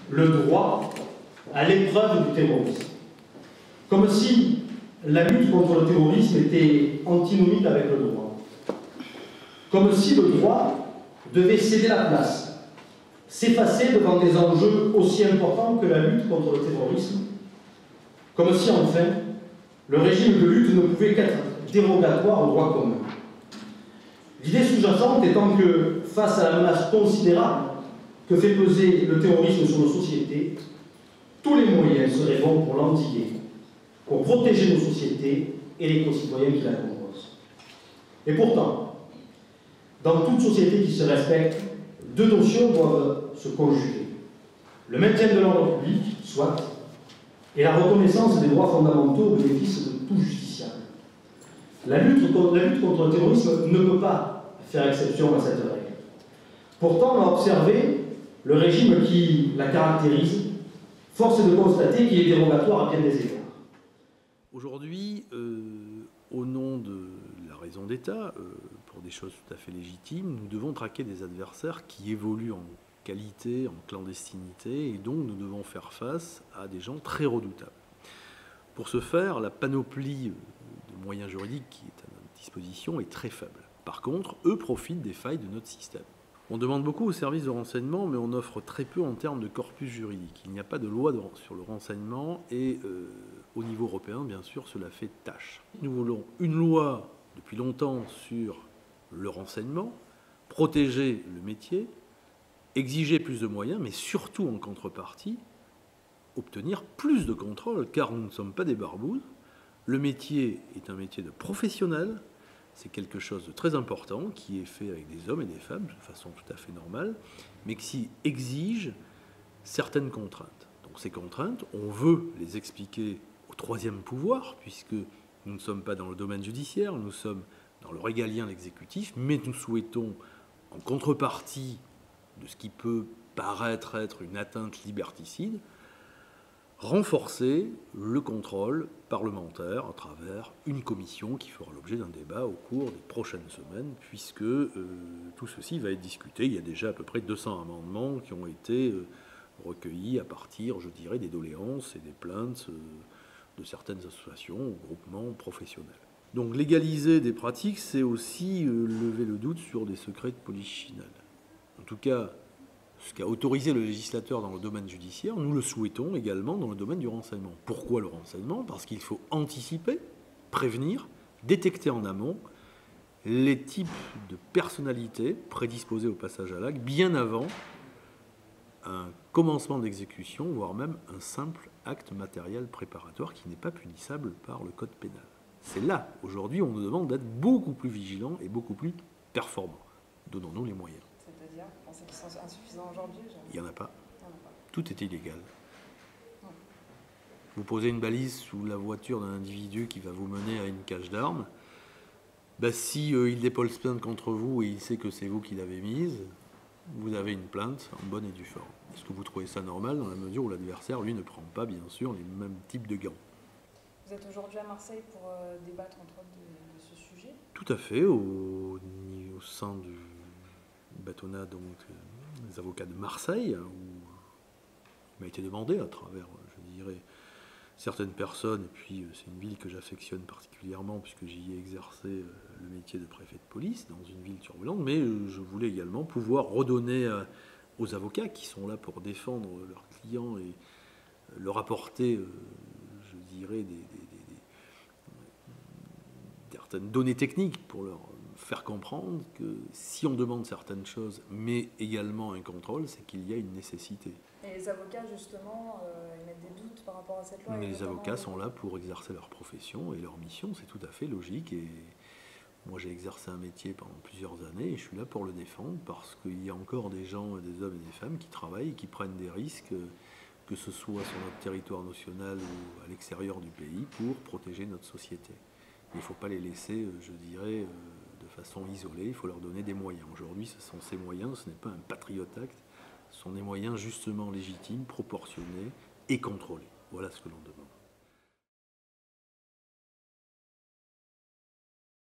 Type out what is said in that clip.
le droit à l'épreuve du terrorisme. Comme si la lutte contre le terrorisme était antinomique avec le droit. Comme si le droit devait céder la place, s'effacer devant des enjeux aussi importants que la lutte contre le terrorisme. Comme si, enfin, le régime de lutte ne pouvait qu'être dérogatoire au droit commun. L'idée sous-jacente étant que, face à la menace considérable que fait peser le terrorisme sur nos sociétés, tous les moyens seraient bons pour l'endiguer, pour protéger nos sociétés et les concitoyens qui la composent. Et pourtant, dans toute société qui se respecte, deux notions doivent se conjuguer. Le maintien de l'ordre public, soit, et la reconnaissance des droits fondamentaux au bénéfice de tout justiciable. La lutte contre le terrorisme ne peut pas faire exception à cette règle. Pourtant, on a observé le régime qui la caractérise, force est de constater qu'il est dérogatoire à bien des égards. Aujourd'hui, au nom de la raison d'État, pour des choses tout à fait légitimes, nous devons traquer des adversaires qui évoluent en qualité, en clandestinité, et donc nous devons faire face à des gens très redoutables. Pour ce faire, la panoplie de moyens juridiques qui est à notre disposition est très faible. Par contre, eux profitent des failles de notre système. On demande beaucoup aux services de renseignement, mais on offre très peu en termes de corpus juridique. Il n'y a pas de loi sur le renseignement et au niveau européen, bien sûr, cela fait tâche. Nous voulons une loi depuis longtemps sur le renseignement, protéger le métier, exiger plus de moyens, mais surtout en contrepartie, obtenir plus de contrôle, car nous ne sommes pas des barbouzes. Le métier est un métier de professionnel. C'est quelque chose de très important qui est fait avec des hommes et des femmes de façon tout à fait normale, mais qui exige certaines contraintes. Donc ces contraintes, on veut les expliquer au troisième pouvoir, puisque nous ne sommes pas dans le domaine judiciaire, nous sommes dans le régalien, l'exécutif, mais nous souhaitons, en contrepartie de ce qui peut paraître être une atteinte liberticide, renforcer le contrôle parlementaire à travers une commission qui fera l'objet d'un débat au cours des prochaines semaines, puisque tout ceci va être discuté. Il y a déjà à peu près 200 amendements qui ont été recueillis à partir, je dirais, des doléances et des plaintes de certaines associations ou groupements professionnels. Donc légaliser des pratiques, c'est aussi lever le doute sur des secrets de polichinelle. En tout cas, ce qu'a autorisé le législateur dans le domaine judiciaire, nous le souhaitons également dans le domaine du renseignement. Pourquoi le renseignement? Parce qu'il faut anticiper, prévenir, détecter en amont les types de personnalités prédisposées au passage à l'acte bien avant un commencement d'exécution, voire même un simple acte matériel préparatoire qui n'est pas punissable par le code pénal. C'est là, aujourd'hui, on nous demande d'être beaucoup plus vigilants et beaucoup plus performants. Donnons-nous les moyens. C'est-à-dire, vous pensez qu'ils sont insuffisants aujourd'hui? Il n'y en a pas. Tout est illégal. Vous posez une balise sous la voiture d'un individu qui va vous mener à une cache d'armes. Ben, si il dépose plainte contre vous et il sait que c'est vous qui l'avez mise, vous avez une plainte en bonne et due forme. Est-ce que vous trouvez ça normal dans la mesure où l'adversaire, lui, ne prend pas, bien sûr, les mêmes types de gants? Vous êtes aujourd'hui à Marseille pour débattre entre autres de ce sujet? Tout à fait, au sein du bâtonnat, donc, des avocats de Marseille, où il m'a été demandé à travers, je dirais, certaines personnes, et puis c'est une ville que j'affectionne particulièrement puisque j'y ai exercé le métier de préfet de police dans une ville turbulente, mais je voulais également pouvoir redonner aux avocats qui sont là pour défendre leurs clients et leur apporter, je dirais, certaines données techniques pour leur faire comprendre que si on demande certaines choses, mais également un contrôle, c'est qu'il y a une nécessité. Et les avocats, justement, ils mettent des doutes par rapport à cette loi? Mais les avocats sont là pour exercer leur profession et leur mission, c'est tout à fait logique. Et moi, j'ai exercé un métier pendant plusieurs années et je suis là pour le défendre parce qu'il y a encore des gens, des hommes et des femmes qui travaillent et qui prennent des risques, que ce soit sur notre territoire national ou à l'extérieur du pays, pour protéger notre société. Il ne faut pas les laisser, je dirais, de façon isolée, il faut leur donner des moyens. Aujourd'hui, ce sont ces moyens, ce n'est pas un Patriot Act, ce sont des moyens justement légitimes, proportionnés et contrôlés. Voilà ce que l'on demande.